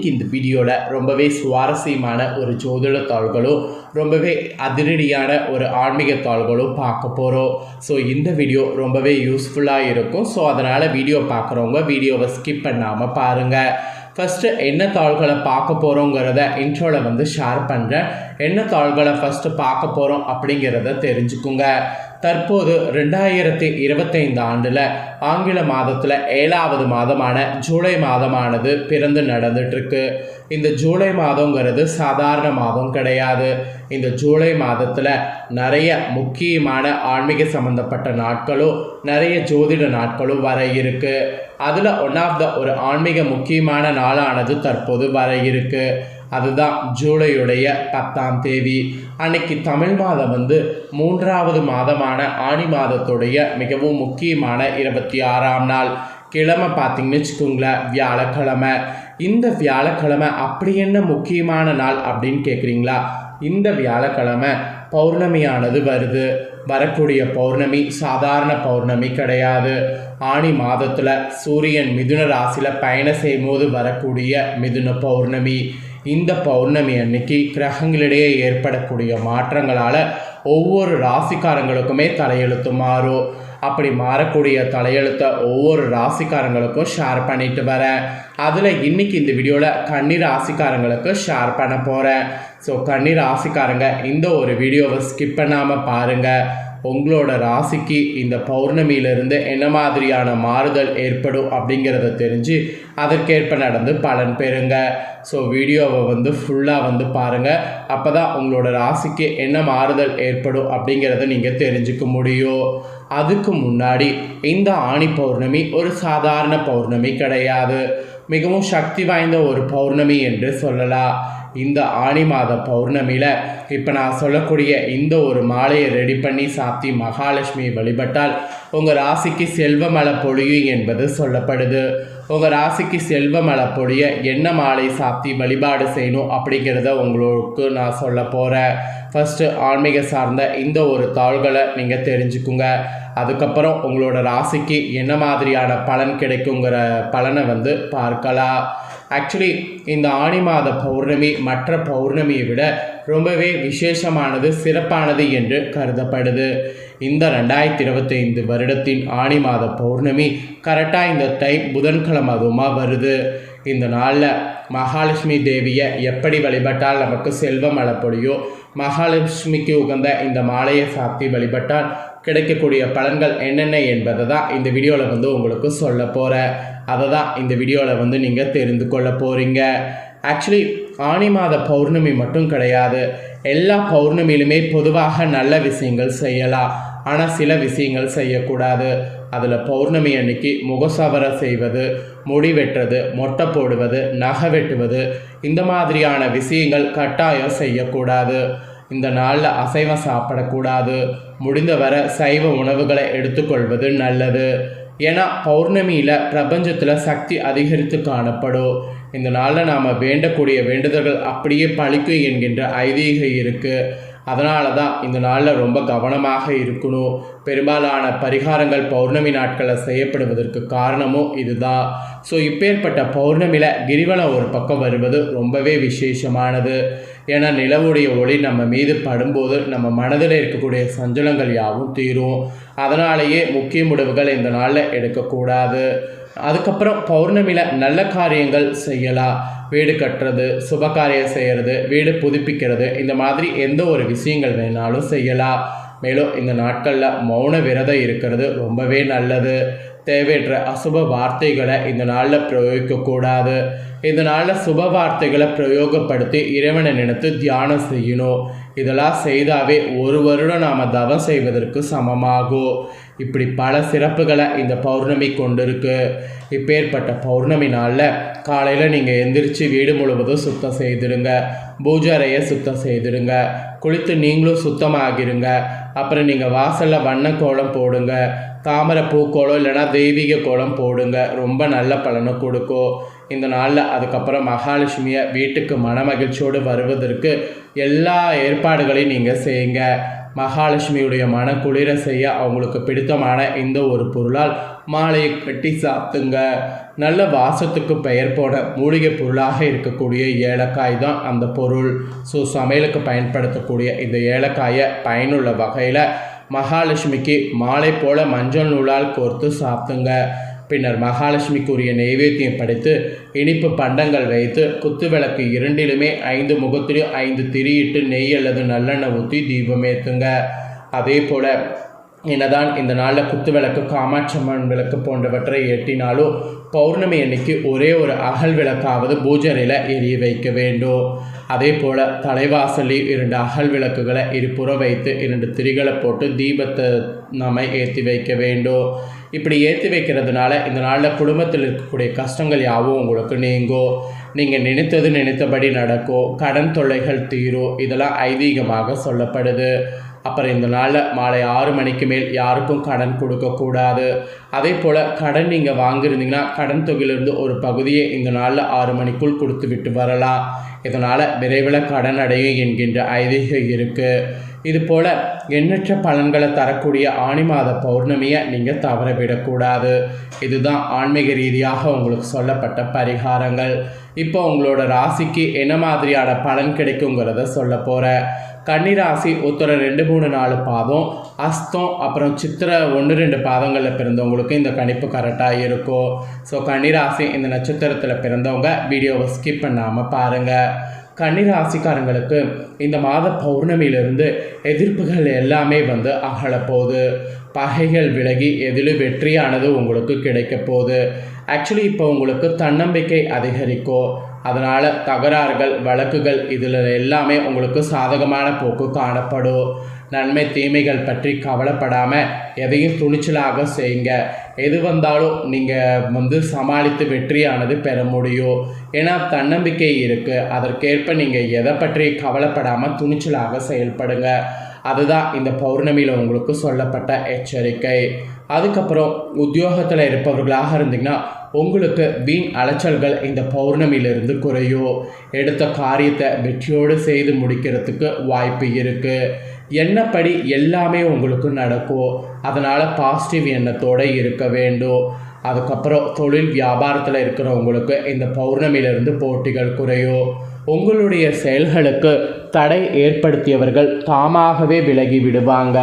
இன்றைக்கி இந்த வீடியோவில் ரொம்பவே சுவாரஸ்யமான ஒரு ஜோதிட தாள்களும் ரொம்பவே அதிரடியான ஒரு ஆன்மீக தாள்களும் பார்க்க போகிறோம். ஸோ இந்த வீடியோ ரொம்பவே யூஸ்ஃபுல்லாக இருக்கும். ஸோ அதனால் வீடியோ பார்க்குறவங்க வீடியோவை ஸ்கிப் பண்ணாமல் பாருங்கள். ஃபஸ்ட்டு என்ன தாள்களை பார்க்க போகிறோங்கிறத இன்ட்ரோவில் ஷேர் பண்ணுறேன். என்ன தாள்களை ஃபஸ்ட்டு பார்க்க போகிறோம் அப்படிங்கிறத தெரிஞ்சுக்குங்க. தற்போது 2025 ஆண்டில் ஆங்கில மாதத்தில் 7வது மாதமான ஜூலை மாதமானது பிறந்து நடந்துட்டுருக்கு. இந்த ஜூலை மாதங்கிறது சாதாரண மாதம் கிடையாது. இந்த ஜூலை மாதத்தில் நிறைய முக்கியமான ஆன்மீக சம்மந்தப்பட்ட நாட்களும் நிறைய ஜோதிட நாட்களும் வர இருக்கு. அதில் ஒரு ஆன்மீக முக்கியமான நாளானது தற்போது வர இருக்கு. அதுதான் ஜூலையுடைய 10ஆம் தேதி. அன்னைக்கு தமிழ் மாதம் 3வது மாதமான ஆனி மாதத்துடைய மிகவும் முக்கியமான 26ஆம் நாள். கிழமை பார்த்திங்கன்னு வச்சுக்கோங்களேன், வியாழக்கிழமை. இந்த வியாழக்கிழமை அப்படி என்ன முக்கியமான நாள் அப்படின்னு கேட்குறீங்களா? இந்த வியாழக்கிழமை பௌர்ணமியானது வருது. வரக்கூடிய பௌர்ணமி சாதாரண பௌர்ணமி கிடையாது. ஆனி மாதத்தில் சூரியன் மிதுன ராசியில் பயணம் செய்யும் போது வரக்கூடிய மிதுன பௌர்ணமி. இந்த பௌர்ணமி அன்னைக்கு கிரகங்களிடையே ஏற்படக்கூடிய மாற்றங்களால் ஒவ்வொரு ராசிக்காரங்களுக்குமே தலையெழுத்து மாறும். அப்படி மாறக்கூடிய தலையெழுத்தை ஒவ்வொரு ராசிக்காரங்களுக்கும் ஷேர் பண்ணிட்டு வரேன். அதில் இன்றைக்கி இந்த வீடியோவில் கன்னி ராசிக்காரங்களுக்கு ஷேர் பண்ண போகிறேன். ஸோ கன்னி ராசிக்காரங்க இந்த ஒரு வீடியோவை ஸ்கிப் பண்ணாமல் பாருங்கள். உங்களோட ராசிக்கு இந்த பௌர்ணமியிலிருந்து என்ன மாதிரியான மாறுதல் ஏற்படும் அப்படிங்கிறத தெரிஞ்சு அதற்கேற்ப நடந்து பலன் பெறுங்க. ஸோ வீடியோவை ஃபுல்லாக பாருங்கள். அப்போ தான் உங்களோட ராசிக்கு என்ன மாறுதல் ஏற்படும் அப்படிங்கிறத நீங்கள் தெரிஞ்சுக்க முடியும். அதுக்கு முன்னாடி இந்த ஆனி பௌர்ணமி ஒரு சாதாரண பௌர்ணமி கிடையாது. மிகவும் சக்தி வாய்ந்த ஒரு பௌர்ணமி என்று சொல்லலாம். இந்த ஆனி மாத பௌர்ணமியில் இப்போ நான் சொல்லக்கூடிய இந்த ஒரு மாலையை ரெடி பண்ணி சாத்தி மகாலட்சுமியை வழிபட்டால் உங்கள் ராசிக்கு செல்வமழை பொழியும் என்பது சொல்லப்படுது. உங்கள் ராசிக்கு செல்வமழை பொழிய என்ன மாலை சாத்தி வழிபாடு செய்யணும் அப்படிங்கிறத உங்களுக்கு நான் சொல்ல போகிறேன். ஃபஸ்ட்டு ஆன்மீக சார்ந்த இந்த ஒரு தாள்களை நீங்கள் தெரிஞ்சுக்குங்க. அதுக்கப்புறம் உங்களோட ராசிக்கு என்ன மாதிரியான பலன் கிடைக்குங்கிற பலனை பார்க்கலாம். ஆக்சுவலி இந்த ஆனி மாத பௌர்ணமி மற்ற பௌர்ணமியை விட ரொம்பவே விசேஷமானது, சிறப்பானது என்று கருதப்படுது. இந்த 2025 வருடத்தின் ஆனி மாத பௌர்ணமி கரெக்டாக இந்த டைம் புதன்கிழமை அதுவுமாக வருது. இந்த நாளில் மகாலட்சுமி தேவியை எப்படி வழிபட்டால் நமக்கு செல்வம் அளப்படியோ, மகாலட்சுமிக்கு உகந்த இந்த மாலையை சாத்தி வழிபட்டால் கிடைக்கக்கூடிய பலன்கள் என்னென்ன என்பதை தான் இந்த வீடியோவில் உங்களுக்கு சொல்ல போகிறேன். அதை தான் இந்த வீடியோவில் நீங்கள் தெரிந்து கொள்ள போகிறீங்க. ஆக்சுவலி ஆனி மாத பௌர்ணமி மட்டும் கிடையாது. எல்லா பௌர்ணமியிலுமே பொதுவாக நல்ல விஷயங்கள் செய்யலாம். ஆனால் சில விஷயங்கள் செய்யக்கூடாது. அதில் பௌர்ணமி அன்னைக்கு முகசவர செய்வது, முடி வெட்டுறது, மொட்டை போடுவது, நகை வெட்டுவது, இந்த மாதிரியான விஷயங்கள் கட்டாயம் செய்யக்கூடாது. இந்த நாளில் அசைவம் சாப்பிடக்கூடாது. முடிந்தவரை சைவ உணவுகளை எடுத்துக்கொள்வது நல்லது. ஏன்னா பௌர்ணமியில் பிரபஞ்சத்தில் சக்தி அதிகரித்து காணப்படும். இந்த நாளில் நாம் வேண்டக்கூடிய வேண்டுதல்கள் அப்படியே பழிக்கும் என்கின்ற ஐதீகம் இருக்குது. அதனால தான் இந்த நாளில் ரொம்ப கவனமாக இருக்கணும். பெரும்பாலான பரிகாரங்கள் பௌர்ணமி நாட்களில் செய்யப்படுவதற்கு காரணமும் இதுதான். ஸோ இப்பேற்பட்ட பௌர்ணமியில் கிரிவலம் ஒரு பக்கம் வருவது ரொம்பவே விசேஷமானது. ஏன்னா நிலவுடைய ஒளி நம்ம மீது படும்போது நம்ம மனதில் இருக்கக்கூடிய சஞ்சலங்கள் யாவும் தீரும். அதனாலேயே முக்கிய முடிவுகள் இந்த நாளில் எடுக்கக்கூடாது. அதுக்கப்புறம் பௌர்ணமியில் நல்ல காரியங்கள் செய்யலாம். வீடு கட்டுறது, சுபகாரியம் செய்கிறது, வீடு புதுப்பிக்கிறது, இந்த மாதிரி எந்த ஒரு விஷயங்கள் வேணாலும் செய்யலாம். மேலும் இந்த நாட்களில் மௌன விரதம் இருக்கிறது ரொம்பவே நல்லது. தேவையற்ற அசுப வார்த்தைகளை இந்த நாளில் பிரயோகிக்கக்கூடாது. இந்த நாளில் சுப வார்த்தைகளை பிரயோகப்படுத்தி இறைவனை நினைத்து தியானம் செய்யணும். இதெல்லாம் செய்தாவே ஒரு வருடம் நாம் தவம் செய்வதற்கு சமமாகும். இப்படி பல சிறப்புகளை இந்த பௌர்ணமி கொண்டிருக்கு. இப்பேற்பட்ட பௌர்ணமி நாளில் காலையில் நீங்கள் எந்திரிச்சு வீடு முழுவதும் சுத்தம் செய்திடுங்க. பூஜை அறையை சுத்தம் செய்திடுங்க. குளித்து நீங்களும் சுத்தமாகிருங்க. அப்புறம் நீங்கள் வாசலில் வண்ண கோலம் போடுங்க. தாமரை பூக்கோளம் இல்லைனா தெய்வீக கோலம் போடுங்க. ரொம்ப நல்ல பலனை கொடுக்கும் இந்த நாளில். அதுக்கப்புறம் மகாலட்சுமியை வீட்டுக்கு மனமகிழ்ச்சியோடு வருவதற்கு எல்லா ஏற்பாடுகளையும் நீங்கள் செய்யுங்க. மகாலட்சுமியுடைய மன குளிர செய்ய அவங்களுக்கு பிடித்தமான இந்த ஒரு பொருளால் மாலையை கட்டி சாத்துங்க. நல்ல வாசத்துக்கு பெயர் போன மூலிகை பொருளாக இருக்கக்கூடிய ஏலக்காய் தான் அந்த பொருள். ஸோ சமையலுக்கு பயன்படுத்தக்கூடிய இந்த ஏலக்காயை பயனுள்ள வகையில் மகாலட்சுமிக்கு மாலை போல் மஞ்சள் நூலால் கோர்த்து சாப்பிட்டுங்க. பின்னர் மகாலட்சுமிக்குரிய நெய்வேத்தியம் படைத்து இனிப்பு பண்டங்கள் வைத்து குத்து விளக்கு இரண்டிலுமே 5 முகத்திலும் 5 திரியிட்டு நெய் அல்லது நல்லெண்ணெய் ஊற்றி தீபமேற்றுங்க. அதே போல் என்னதான் இந்த நாளில் குத்து விளக்கு, காமாட்சம்மன் விளக்கு போன்றவற்றை ஏற்றினாலும் பௌர்ணமி அன்னைக்கு ஒரே ஒரு அகல் விளக்காவது பூஜரையில் எரிய வைக்க வேண்டும். அதே போல் தலைவாசலில் 2 அகல் விளக்குகளை இருபுறம் வைத்து 2 திரிகளை போட்டு தீபத்தை நம்ம ஏற்றி வைக்க வேண்டும். இப்படி ஏற்றி வைக்கிறதுனால இந்த நாளில் குடும்பத்தில் இருக்கக்கூடிய கஷ்டங்கள் யாவும் உங்களுக்கு நீங்கும். நீங்கள் நினைத்தபடி நடக்கும். கடன் தொல்லைகள் தீரும். இதெல்லாம் ஐதீகமாக சொல்லப்படுது. அப்புறம் இந்த நாளில் மாலை 6 மணிக்கு மேல் யாருக்கும் கடன் கொடுக்கக்கூடாது. அதே போல் கடன் நீங்கள் வாங்கியிருந்தீங்கன்னா கடன் தொகையிலிருந்து ஒரு பகுதியை இந்த நாளில் 6 மணிக்குள் கொடுத்து விட்டு வரலாம். இதனால் விரைவில் கடன் அடையும் என்கின்ற ஐதீகம் இருக்குது. இது போல் எண்ணற்ற பலன்களை தரக்கூடிய ஆனி மாத பௌர்ணமியை நீங்கள் தவற விடக்கூடாது. இதுதான் ஆன்மீக ரீதியாக உங்களுக்கு சொல்லப்பட்ட பரிகாரங்கள். இப்போ உங்களோட ராசிக்கு என்ன மாதிரியான பலன் கிடைக்குங்கிறத சொல்ல போகிறேன். கன்னிராசி உத்தரம் 2, 3, 4 பாதம், அஸ்தம் அப்புறம் சித்திரை 1, 2 பாதங்களில் பிறந்தவங்களுக்கு இந்த கணிப்பு கரெக்டாக இருக்கும். ஸோ கன்னிராசி இந்த நட்சத்திரத்தில் பிறந்தவங்க வீடியோவை ஸ்கிப் பண்ணாமல் பாருங்கள். கன்னிராசிக்காரங்களுக்கு இந்த மாத பௌர்ணமியிலிருந்து எதிர்ப்புகள் எல்லாமே அகலப்போகுது. பகைகள் விலகி எதிலும் வெற்றியானது உங்களுக்கு கிடைக்க போகுது. ஆக்சுவலி இப்போ உங்களுக்கு தன்னம்பிக்கை அதிகரிக்கும். அதனால் தகராறுகள், வழக்குகள் இதில் எல்லாமே உங்களுக்கு சாதகமான போக்கு காணப்படும். நன்மை தீமைகள் பற்றி கவலைப்படாமல் எதையும் துணிச்சலாக செய்யுங்க. எது வந்தாலும் நீங்கள் சமாளித்து வெற்றியானது பெற முடியும். ஏன்னா தன்னம்பிக்கை இருக்குது. அதற்கேற்ப நீங்கள் எதை பற்றி கவலைப்படாமல் துணிச்சலாக செயல்படுங்க. அதுதான் இந்த பௌர்ணமியில் உங்களுக்கு சொல்லப்பட்ட எச்சரிக்கை. அதுக்கப்புறம் உத்தியோகத்தில் இருப்பவர்களாக இருந்தீங்கன்னா உங்களுக்கு வீண் அலைச்சல்கள் இந்த பௌர்ணமியிலிருந்து குறையும். எடுத்த காரியத்தை வெற்றியோடு செய்து முடிக்கிறதுக்கு வாய்ப்பு இருக்குது. எண்ணப்படி எல்லாமே உங்களுக்கு நடக்கும். அதனால் பாசிட்டிவ் எண்ணத்தோடு இருக்க வேண்டும். அதுக்கப்புறம் தொழில் வியாபாரத்தில் இருக்கிறவங்களுக்கு இந்த பௌர்ணமியிலிருந்து போட்டிகள் குறையும். உங்களுடைய செயல்களுக்கு தடை ஏற்படுத்தியவர்கள் தாமாகவே விலகி விடுவாங்க.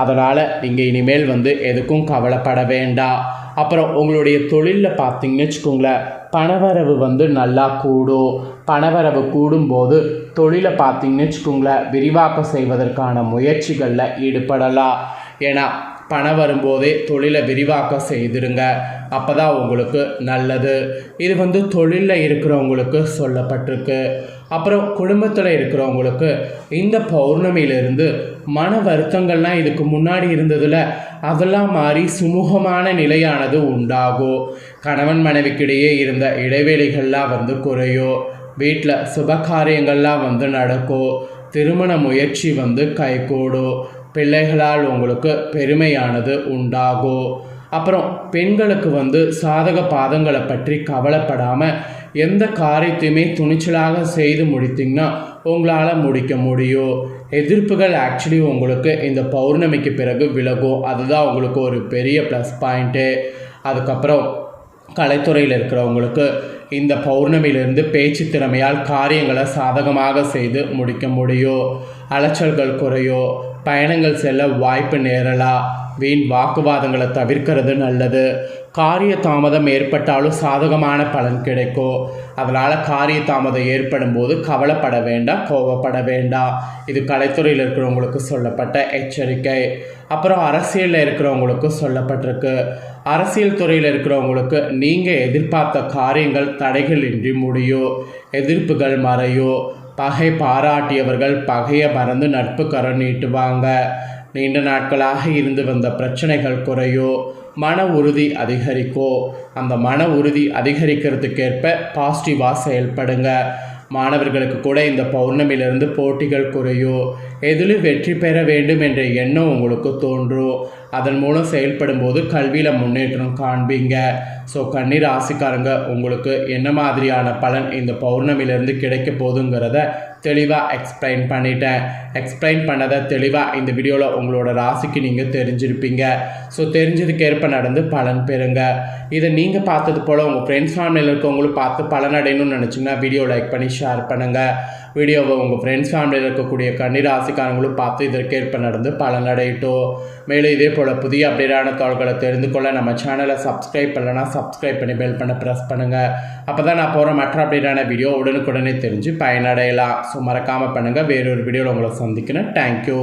அதனால் நீங்கள் இனிமேல் எதுக்கும் கவலைப்பட வேண்டாம். அப்புறம் உங்களுடைய தொழிலில் பார்த்தீங்கன்னு வச்சுக்கோங்களேன், பணவரவு நல்லா கூடும். பணவரவு கூடும்போது தொழிலை பார்த்தீங்கன்னு வச்சுக்கோங்களேன், விரிவாக்கம் செய்வதற்கான முயற்சிகளில் ஈடுபடலாம். ஏன்னா பணம் வரும்போதே தொழிலை விரிவாக்கம் செய்திருங்க. அப்போ தான் உங்களுக்கு நல்லது. இது தொழிலில் இருக்கிறவங்களுக்கு சொல்லப்பட்டிருக்கு. அப்புறம் குடும்பத்தில் இருக்கிறவங்களுக்கு இந்த பௌர்ணமியிலிருந்து மன வருத்தங்கள்லாம் இதுக்கு முன்னாடி இருந்ததில் அதெல்லாம் மாறி சுமூகமான நிலையானது உண்டாகும். கணவன் மனைவிக்கிடையே இருந்த இடைவெளிகள்லாம் குறையும். வீட்டில் சுபகாரியங்கள்லாம் நடக்கும். திருமண முயற்சி கைகூடும். பிள்ளைகளால் உங்களுக்கு பெருமையானது உண்டாகும். அப்புறம் பெண்களுக்கு சாதக பாதங்களை பற்றி கவலைப்படாமல் எந்த காரியத்தையுமே துணிச்சலாக செய்து முடித்திங்கன்னா உங்களால் முடிக்க முடியும். எதிர்ப்புகள் ஆக்சுவலி உங்களுக்கு இந்த பௌர்ணமிக்கு பிறகு விலகும். அதுதான் உங்களுக்கு ஒரு பெரிய ப்ளஸ் பாயிண்ட்டு. அதுக்கப்புறம் கலைத்துறையில் இருக்கிறவங்களுக்கு இந்த பௌர்ணமியிலிருந்து பேச்சு திறமையால் காரியங்களை சாதகமாக செய்து முடிக்க முடியும். அலைச்சல்கள் குறையும். பயணங்கள் செல்ல வாய்ப்பு நேரலாம். வீண் வாக்குவாதங்களை தவிர்க்கிறது நல்லது. காரிய தாமதம் ஏற்பட்டாலும் சாதகமான பலன் கிடைக்கும். அதனால் காரிய தாமதம் ஏற்படும் போது கவலைப்பட வேண்டாம், கோபப்பட வேண்டாம். இது கலைத்துறையில் இருக்கிறவங்களுக்கு சொல்லப்பட்ட எச்சரிக்கை. அப்புறம் அரசியலில் இருக்கிறவங்களுக்கு சொல்லப்பட்டிருக்கு. அரசியல் துறையில் இருக்கிறவங்களுக்கு நீங்கள் எதிர்பார்த்த காரியங்கள் தடைகள் இன்றி முடியும். எதிர்ப்புகள் மறையும். பகை பாராட்டியவர்கள் பகையை மறந்து நட்பு கரம் நீட்டுவாங்க. நீண்ட நாட்களாக இருந்து வந்த பிரச்சனைகள் குறையும். மன உறுதி அதிகரிக்கும். அந்த மன உறுதி அதிகரிக்கிறதுக்கேற்ப பாசிட்டிவாக செயல்படுங்க. மாணவர்களுக்கு கூட இந்த பௌர்ணமியிலிருந்து போட்டிகள் குறையும். எதிலும் வெற்றி பெற வேண்டும் என்ற எண்ணம் உங்களுக்கு தோன்றும். அதன் மூலம் செயல்படும் போது கல்வியில் முன்னேற்றம் காண்பீங்க. ஸோ கன்னிராசிக்காரங்க உங்களுக்கு என்ன மாதிரியான பலன் இந்த பௌர்ணமியிலிருந்து கிடைக்க போகுதுங்கிறத தெளிவாக எக்ஸ்பிளைன் பண்ணதை தெளிவாக இந்த வீடியோவில் உங்களோட ராசிக்கு நீங்கள் தெரிஞ்சிருப்பீங்க. ஸோ தெரிஞ்சதுக்கேற்ப நடந்து பலன் பெறுங்க. இதை நீங்கள் பார்த்தது போல் உங்கள் ஃப்ரெண்ட்ஸ் ஃபேமிலியில் இருக்கவங்களும் பார்த்து பலனடையணும்னு நினச்சிங்கன்னா வீடியோ லைக் பண்ணி ஷேர் பண்ணுங்கள். வீடியோவை உங்கள் ஃப்ரெண்ட்ஸ் ஃபேமிலியில் இருக்கக்கூடிய கன்னிராசிக்காரங்களும் பார்த்து இதற்கேற்ப நடந்து பலனடையட்டும். மேலும் இதே போல் புதிய அப்டேட்டான தகவல்களை தெரிந்து கொள்ள நம்ம சேனலை சப்ஸ்கிரைப் பண்ணலைன்னா சப்ஸ்கிரைப் பண்ணி பெல் பண்ண ப்ரெஸ் பண்ணுங்கள். அப்போ தான் நான் போகிற மற்ற அப்டேட்டான வீடியோ உடனுக்குடனே தெரிஞ்சு பயனடையலாம். ஸோ மறக்காமல் பண்ணுங்கள். வேறொரு வீடியோவில் உங்களை சந்திக்கிறேன். தேங்க்யூ.